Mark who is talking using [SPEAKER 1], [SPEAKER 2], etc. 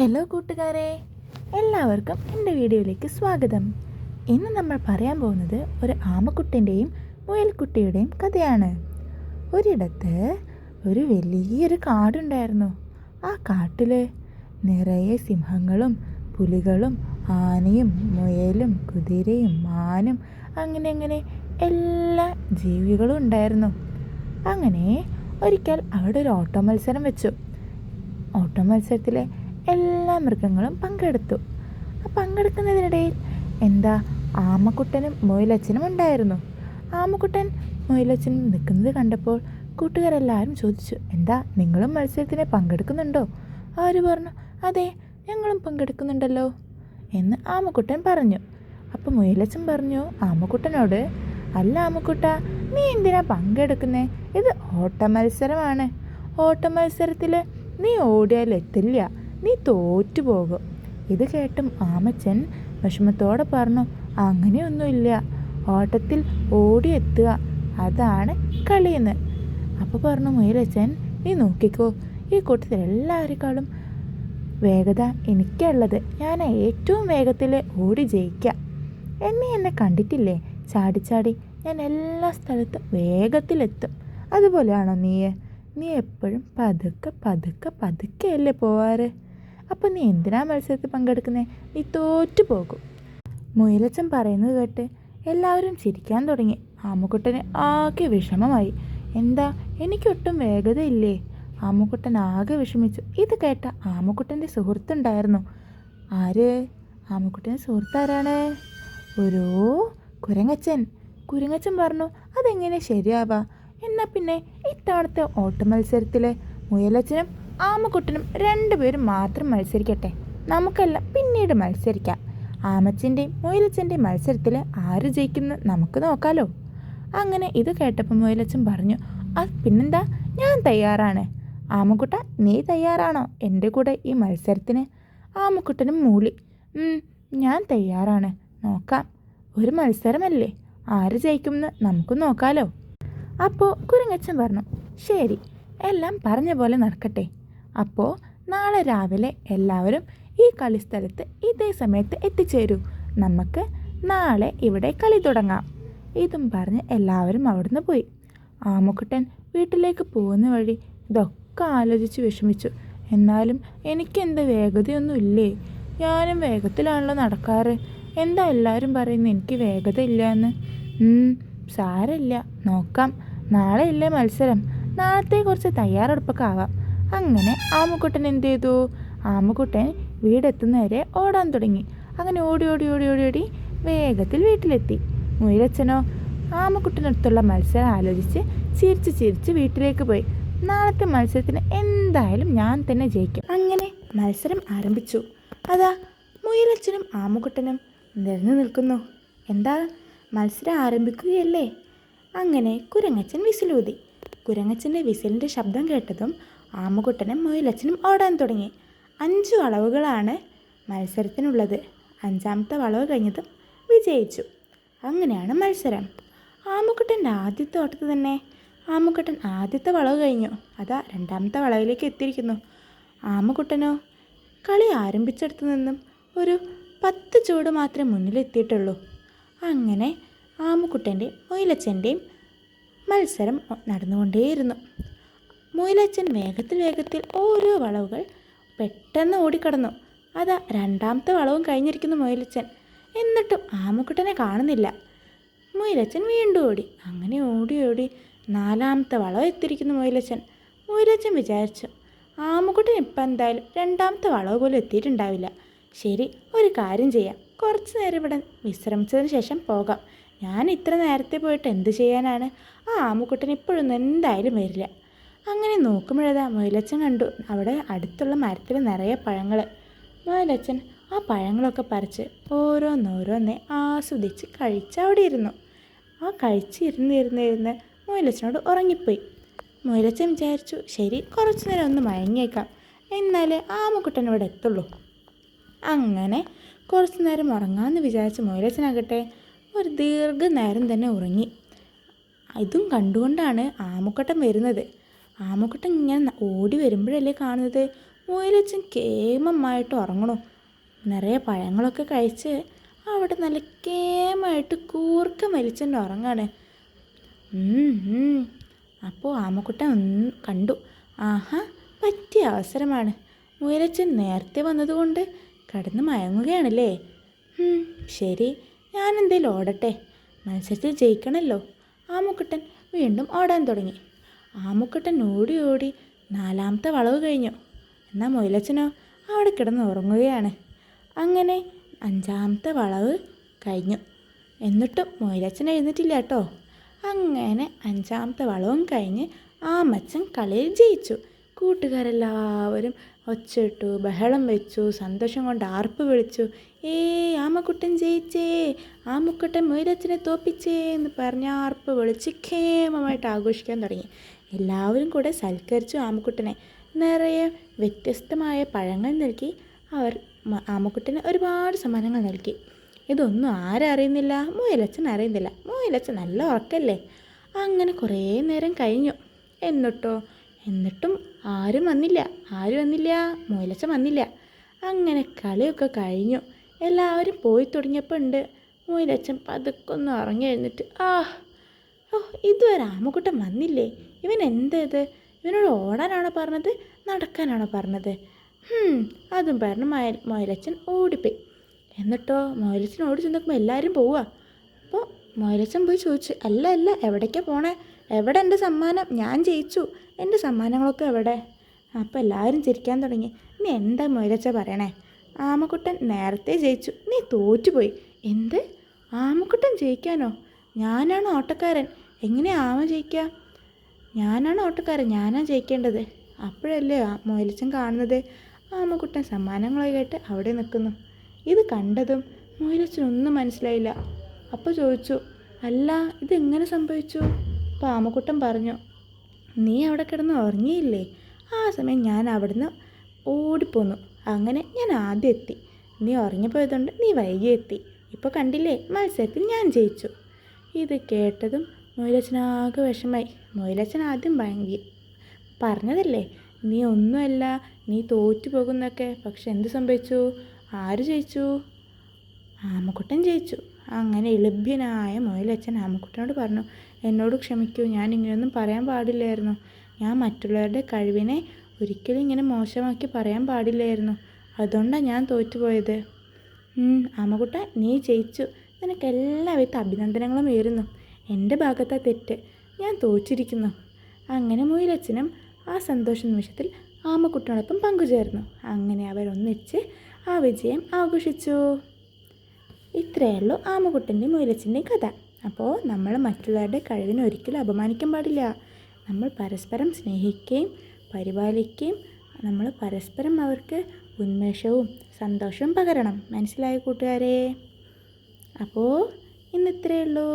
[SPEAKER 1] Hello കൂട്ടുകാരെ, എല്ലാവർക്കും എൻ്റെ വീഡിയോയിലേക്ക് സ്വാഗതം. ഇന്ന് നമ്മൾ പറയാൻ പോകുന്നത് ഒരു ആമക്കുട്ടിൻ്റെയും മുയൽക്കുട്ടിയുടെയും കഥയാണ്. ഒരിടത്ത് ഒരു വലിയൊരു കാടുണ്ടായിരുന്നു. ആ കാട്ടിൽ നിറയെ സിംഹങ്ങളും പുലികളും ആനയും മുയലും കുതിരയും മാനും അങ്ങനെ എല്ലാ ജീവികളും ഉണ്ടായിരുന്നു. അങ്ങനെ ഒരിക്കൽ അവിടെ ഒരു ഓട്ട മത്സരം വെച്ചു. ഓട്ട മത്സരത്തിലെ എല്ലാ മൃഗങ്ങളും പങ്കെടുത്തു. പങ്കെടുക്കുന്നതിനിടയിൽ ആമക്കുട്ടനും മുയലച്ചനും ഉണ്ടായിരുന്നു. ആമക്കുട്ടൻ മുയലച്ചനും നിൽക്കുന്നത് കണ്ടപ്പോൾ കൂട്ടുകാരെല്ലാവരും ചോദിച്ചു, നിങ്ങളും മത്സരത്തിന് പങ്കെടുക്കുന്നുണ്ടോ? ആര് പറഞ്ഞു, അതെ, ഞങ്ങളും പങ്കെടുക്കുന്നുണ്ടല്ലോ എന്ന് ആമക്കുട്ടൻ പറഞ്ഞു. അപ്പോൾ മുയലച്ചൻ പറഞ്ഞു ആമക്കുട്ടനോട്, അല്ല ആമക്കുട്ട, നീ എന്തിനാ പങ്കെടുക്കുന്നേ? ഇത് ഓട്ട മത്സരമാണ്. ഓട്ട മത്സരത്തിൽ നീ ഓടിയാൽ എത്തില്ല, നീ തോറ്റുപോകും. ഇത് കേട്ടും ആമച്ചൻ വിഷമത്തോടെ പറഞ്ഞു, അങ്ങനെയൊന്നുമില്ല, ഓട്ടത്തിൽ ഓടിയെത്തുക, അതാണ് കളിയെന്ന്. അപ്പോൾ പറഞ്ഞു മുയലച്ചൻ, നീ നോക്കിക്കോ, ഈ കൂട്ടത്തിൽ എല്ലാവരെക്കാളും വേഗത എനിക്കുള്ളത്, ഞാൻ ഏറ്റവും വേഗത്തിൽ ഓടി ജയിക്കാം. എന്നെ കണ്ടിട്ടില്ലേ, ചാടി ഞാൻ എല്ലാ സ്ഥലത്തും വേഗത്തിലെത്തും. അതുപോലെയാണോ നീ എപ്പോഴും പതുക്കെ പോവാറ്? അപ്പം നീ എന്തിനാ മത്സരത്തിൽ പങ്കെടുക്കുന്നത്? നീ തോറ്റു പോകും. മുയലച്ചൻ പറയുന്നത് കേട്ട് എല്ലാവരും ചിരിക്കാൻ തുടങ്ങി. ആമക്കുട്ടന് ആകെ വിഷമമായി. എനിക്കൊട്ടും വേഗതയില്ലേ? ആമക്കുട്ടൻ ആകെ വിഷമിച്ചു. ഇത് കേട്ട ആമക്കുട്ടൻ്റെ സുഹൃത്തുണ്ടായിരുന്നു. ആര്? ആമക്കുട്ടൻ്റെ സുഹൃത്താരാണ്? ഒരു കുരങ്ങച്ചൻ പറഞ്ഞു, അതെങ്ങനെ ശരിയാവാ? എന്നാൽ പിന്നെ ഇത്തവണത്തെ ഓട്ട മത്സരത്തിൽ മുയലച്ചനും ആമക്കുട്ടനും രണ്ടുപേരും മാത്രം മത്സരിക്കട്ടെ, നമുക്കെല്ലാം പിന്നീട് മത്സരിക്കാം. ആമച്ചൻ്റെയും മുയലച്ചൻ്റെയും മത്സരത്തിൽ ആര് ജയിക്കുന്നു നമുക്ക് നോക്കാലോ. അങ്ങനെ ഇത് കേട്ടപ്പോൾ മുയലച്ചൻ പറഞ്ഞു, പിന്നെന്താ, ഞാൻ തയ്യാറാണ്. ആമക്കുട്ട, നീ തയ്യാറാണോ എൻ്റെ കൂടെ ഈ മത്സരത്തിന്? ആമക്കുട്ടനും മൂളി, ഞാൻ തയ്യാറാണ്, നോക്കാം, ഒരു മത്സരമല്ലേ, ആര് ജയിക്കുമെന്ന് നമുക്ക് നോക്കാലോ. അപ്പോൾ കുരങ്ങച്ചൻ പറഞ്ഞു, ശരി, എല്ലാം പറഞ്ഞ പോലെ നടക്കട്ടെ. അപ്പോൾ നാളെ രാവിലെ എല്ലാവരും ഈ കളിസ്ഥലത്ത് ഇതേ സമയത്ത് എത്തിച്ചേരൂ, നമുക്ക് നാളെ ഇവിടെ കളി തുടങ്ങാം. ഇതും പറഞ്ഞ് എല്ലാവരും അവിടുന്ന് പോയി. ആമക്കുട്ടൻ വീട്ടിലേക്ക് പോകുന്ന വഴി ഇതൊക്കെ ആലോചിച്ച് വിഷമിച്ചു. എന്നാലും എനിക്കെന്ത് വേഗതയൊന്നും ഇല്ലേ? ഞാനും വേഗത്തിലാണല്ലോ നടക്കാറ്. എല്ലാവരും പറയുന്നു എനിക്ക് വേഗത ഇല്ല എന്ന്. സാരമില്ല, നോക്കാം, നാളെ ഇല്ലേ മത്സരം, നാളത്തെ കുറച്ച് തയ്യാറെടുപ്പൊക്കെ ആവാം. അങ്ങനെ ആമക്കുട്ടൻ എന്ത് ചെയ്തു? ആമക്കുട്ടൻ വീടെത്തുന്നവരെ ഓടാൻ തുടങ്ങി. അങ്ങനെ ഓടി വേഗത്തിൽ വീട്ടിലെത്തി. മുയലച്ചനോ ആമക്കുട്ടനടുത്തുള്ള മത്സരം ആലോചിച്ച് ചിരിച്ച് വീട്ടിലേക്ക് പോയി. നാളത്തെ മത്സരത്തിന് എന്തായാലും ഞാൻ തന്നെ ജയിക്കും. അങ്ങനെ മത്സരം ആരംഭിച്ചു. അതാ മുയലച്ചനും ആമക്കുട്ടനും നിരന്നു നിൽക്കുന്നു. മത്സരം ആരംഭിക്കുകയല്ലേ? അങ്ങനെ കുരങ്ങച്ചൻ വിസിലൂതി. കുരങ്ങച്ചൻ്റെ വിസിലിൻ്റെ ശബ്ദം കേട്ടതും ആമക്കുട്ടനും മുയലച്ചനും ഓടാൻ തുടങ്ങി. 5 വളവുകളാണ് മത്സരത്തിനുള്ളത്. 5ാമത്തെ വളവ് കഴിഞ്ഞതും വിജയിച്ചു. അങ്ങനെയാണ് മത്സരം. ആമക്കുട്ടൻ്റെ ആദ്യത്തെ ഓട്ടത്തിൽ തന്നെ ആമക്കുട്ടൻ ആദ്യത്തെ വളവ് കഴിഞ്ഞു. അതാ 2ാമത്തെ വളവിലേക്ക് എത്തിയിരിക്കുന്നു. ആമക്കുട്ടനോ കളി ആരംഭിച്ചിടത്തു നിന്നും ഒരു 10 ചുവട് മാത്രമേ മുന്നിലെത്തിയിട്ടുള്ളൂ. അങ്ങനെ ആമക്കുട്ടൻ്റെയും മുയലച്ചൻ്റെയും മത്സരം നടന്നുകൊണ്ടേയിരുന്നു. മുയലച്ചൻ വേഗത്തിൽ ഓരോ വളവുകൾ പെട്ടെന്ന് ഓടിക്കടന്നു. അതാ 2ാമത്തെ വളവും കഴിഞ്ഞിരിക്കുന്നു മുയലച്ചൻ. എന്നിട്ടും ആമക്കുട്ടനെ കാണുന്നില്ല. മുയലച്ചൻ വീണ്ടും ഓടി. അങ്ങനെ ഓടി 4ാമത്തെ വളവ് എത്തിയിരിക്കുന്നു മുയലച്ചൻ വിചാരിച്ചു, ആമക്കുട്ടൻ ഇപ്പം എന്തായാലും 2ാമത്തെ വളവ് പോലും എത്തിയിട്ടുണ്ടാവില്ല. ശരി, ഒരു കാര്യം ചെയ്യാം, കുറച്ച് നേരം ഇവിടെ വിശ്രമിച്ചതിന് ശേഷം പോകാം. ഞാൻ ഇത്ര നേരത്തെ പോയിട്ട് എന്ത് ചെയ്യാനാണ്? ആ ആമക്കുട്ടൻ ഇപ്പോഴൊന്നും എന്തായാലും വരില്ല. അങ്ങനെ നോക്കുമ്പോഴേതാ മുയലച്ചൻ കണ്ടു അവിടെ അടുത്തുള്ള മരത്തിൽ നിറയെ പഴങ്ങൾ. മുയലച്ചൻ ആ പഴങ്ങളൊക്കെ പറിച്ച് ഓരോന്നോരോന്നെ ആസ്വദിച്ച് അവിടെ ഇരുന്നു. ആ കഴിച്ചിരുന്ന് മുയലച്ചനോട് ഉറങ്ങിപ്പോയി. മുയലച്ചൻ വിചാരിച്ചു, ശരി, കുറച്ചു നേരം ഒന്ന് മയങ്ങിയേക്കാം, എന്നാലേ ആമക്കുട്ടൻ ഇവിടെ എത്തുള്ളൂ. അങ്ങനെ കുറച്ചു നേരം ഉറങ്ങാമെന്ന് വിചാരിച്ച മുയലച്ചനാകട്ടെ ഒരു ദീർഘനേരം തന്നെ ഉറങ്ങി. ഇതും കണ്ടുകൊണ്ടാണ് ആമക്കുട്ടൻ വരുന്നത്. ആമക്കുട്ടൻ ഇങ്ങനെ ഓടി വരുമ്പോഴല്ലേ കാണുന്നത് മുയലച്ചൻ കേമമായിട്ട് ഉറങ്ങണു. നിറയെ പഴങ്ങളൊക്കെ കഴിച്ച് അവിടെ നല്ല കേമായിട്ട് കൂർക്കം വലിച്ചെന്നെ ഉറങ്ങാണ്. അപ്പോൾ ആമക്കുട്ടൻ ഒന്ന് കണ്ടു. ആഹാ, പറ്റിയ അവസരമാണ്. മുയലച്ചൻ നേരത്തെ വന്നതുകൊണ്ട് കിടന്ന് മയങ്ങുകയാണല്ലേ. ശരി, ഞാനെന്തേലും ഓടട്ടെ, മത്സരത്തിൽ ജയിക്കണമല്ലോ. ആമക്കുട്ടൻ വീണ്ടും ഓടാൻ തുടങ്ങി. ആമക്കുട്ടൻ ഓടി ഓടി 4ാമത്തെ വളവ് കഴിഞ്ഞു. എന്നാൽ മുയലച്ചനോ അവിടെ കിടന്ന് ഉറങ്ങുകയാണ്. അങ്ങനെ 5ാമത്തെ വളവ് കഴിഞ്ഞു. എന്നിട്ടും മുയലച്ചൻ എഴുന്നേറ്റില്ല കേട്ടോ. അങ്ങനെ 5ാമത്തെ വളവും കഴിഞ്ഞ് ആമച്ചൻ കളിയിൽ ജയിച്ചു. കൂട്ടുകാരെല്ലാവരും ഒച്ചയിട്ടു, ബഹളം വെച്ചു, സന്തോഷം കൊണ്ട് ആർപ്പ് വിളിച്ചു. ആമക്കുട്ടൻ ജയിച്ചേ, ആമക്കുട്ടൻ മുയലച്ചനെ തോപ്പിച്ചേ എന്ന് പറഞ്ഞ് ആർപ്പ് വിളിച്ച് ക്ഷേമമായിട്ട് ആഘോഷിക്കാൻ തുടങ്ങി. എല്ലാവരും കൂടെ സൽക്കരിച്ചു ആമക്കുട്ടനെ. നിറയെ വ്യത്യസ്തമായ പഴങ്ങൾ നൽകി അവർ ആമക്കുട്ടന് ഒരുപാട് സമ്മാനങ്ങൾ നൽകി. ഇതൊന്നും ആരറിയുന്നില്ല, മുയലച്ചൻ അറിയുന്നില്ല. മുയലച്ചൻ നല്ല ഉറക്കല്ലേ. അങ്ങനെ കുറേ നേരം കഴിഞ്ഞു. എന്നിട്ടും ആരും വന്നില്ല. മുയലച്ചൻ വന്നില്ല. അങ്ങനെ കളിയൊക്കെ കഴിഞ്ഞു. എല്ലാവരും പോയി തുടങ്ങിയപ്പോൾ ഉണ്ട് മുയലച്ചൻ പതുക്കൊന്ന് ഉറങ്ങി എഴുന്നിട്ട്, ഇതുവരെ ആമക്കുട്ടൻ വന്നില്ലേ? ഇവൻ എന്തേത്? ഇവനോട് ഓടാനാണോ പറഞ്ഞത്, നടക്കാനാണോ പറഞ്ഞത്? അതും പറഞ്ഞ് മുയലച്ചൻ ഓടിപ്പോയി. എന്നിട്ടോ മുയലച്ചൻ ഓടി ചെന്നപ്പോൾ എല്ലാവരും പോവുക. അപ്പോൾ മുയലച്ചൻ പോയി ചോദിച്ചു, അല്ല എവിടേക്കാണ് പോണേ? എവിടെ എൻ്റെ സമ്മാനം? ഞാൻ ജയിച്ചു, എൻ്റെ സമ്മാനങ്ങളൊക്കെ എവിടെ? അപ്പോൾ എല്ലാവരും ചിരിക്കാൻ തുടങ്ങി. നീ എന്താ മുയലച്ച പറയണേ? ആമക്കുട്ടൻ നേരത്തെ ജയിച്ചു, നീ തോറ്റുപോയി. എന്ത്? ആമക്കുട്ടൻ ജയിക്കാനോ? ഞാനാണ് ഓട്ടക്കാരൻ, എങ്ങനെയാണ് ആമ ജയിക്കുക? ഞാനാണ് ഓട്ടക്കാരൻ, ഞാനാണ് ജയിക്കേണ്ടത്. അപ്പോഴല്ലേ മുയലച്ചൻ കാണുന്നത് ആമക്കുട്ടൻ സമ്മാനങ്ങളായിട്ട് അവിടെ നിൽക്കുന്നു. ഇത് കണ്ടതും മുയലച്ചനൊന്നും മനസ്സിലായില്ല. അപ്പോൾ ചോദിച്ചു, അല്ല, ഇതെങ്ങനെ സംഭവിച്ചു? അപ്പോൾ ആമക്കുട്ടൻ പറഞ്ഞു, നീ അവിടെ കിടന്ന് ഉറങ്ങിയില്ലേ? ആ സമയം ഞാൻ അവിടുന്ന് ഓടിപ്പോന്നു. അങ്ങനെ ഞാൻ ആദ്യം എത്തി. നീ ഉറങ്ങിപ്പോയതുകൊണ്ട് നീ വൈകി എത്തി. ഇപ്പോൾ കണ്ടില്ലേ, മത്സരത്തിൽ ഞാൻ ജയിച്ചു. ഇത് കേട്ടതും മുയലച്ചനാകെ വിഷമായി. മുയലച്ചൻ ആദ്യം പറഞ്ഞതല്ലേ നീ ഒന്നുമല്ല, നീ തോറ്റു പോകുന്നൊക്കെ. പക്ഷെ എന്ത് സംഭവിച്ചു? ആര് ജയിച്ചു? ആമക്കുട്ടൻ ജയിച്ചു. അങ്ങനെ ലഭ്യനായ മുയലച്ചൻ ആമക്കുട്ടനോട് പറഞ്ഞു, എന്നോട് ക്ഷമിക്കൂ, ഞാൻ ഇങ്ങനെയൊന്നും പറയാൻ പാടില്ലായിരുന്നു. ഞാൻ മറ്റുള്ളവരുടെ കഴിവിനെ ഒരിക്കലും ഇങ്ങനെ മോശമാക്കി പറയാൻ പാടില്ലായിരുന്നു. അതുകൊണ്ടാണ് ഞാൻ തോറ്റുപോയത്. ആമക്കുട്ട, നീ ജയിച്ചു. നിനക്ക് എല്ലാവിധ അഭിനന്ദനങ്ങളും ഉയരുന്നു. എൻ്റെ ഭാഗത്താ തെറ്റ്, ഞാൻ തോറ്റിരിക്കുന്നു. അങ്ങനെ മുയലച്ചനും ആ സന്തോഷ നിമിഷത്തിൽ ആമക്കുട്ടനോടൊപ്പം പങ്കുചേർന്നു. അങ്ങനെ അവരൊന്നിച്ച് ആ വിജയം ആഘോഷിച്ചു. ഇത്രയേ ഉള്ളൂ ആമക്കുട്ടൻ്റെയും മുയലച്ചൻ്റെയും കഥ. അപ്പോൾ നമ്മൾ മറ്റുള്ളവരുടെ കഴിവിനെ ഒരിക്കലും അപമാനിക്കാൻ പാടില്ല. നമ്മൾ പരസ്പരം സ്നേഹിക്കുകയും പരിപാലിക്കുകയും നമ്മൾ പരസ്പരം അവർക്ക് ഉന്മേഷവും സന്തോഷവും പകരണം. മനസ്സിലായ കൂട്ടുകാരെ? അപ്പോൾ ഇന്ന് ഇത്രയേ ഉള്ളൂ.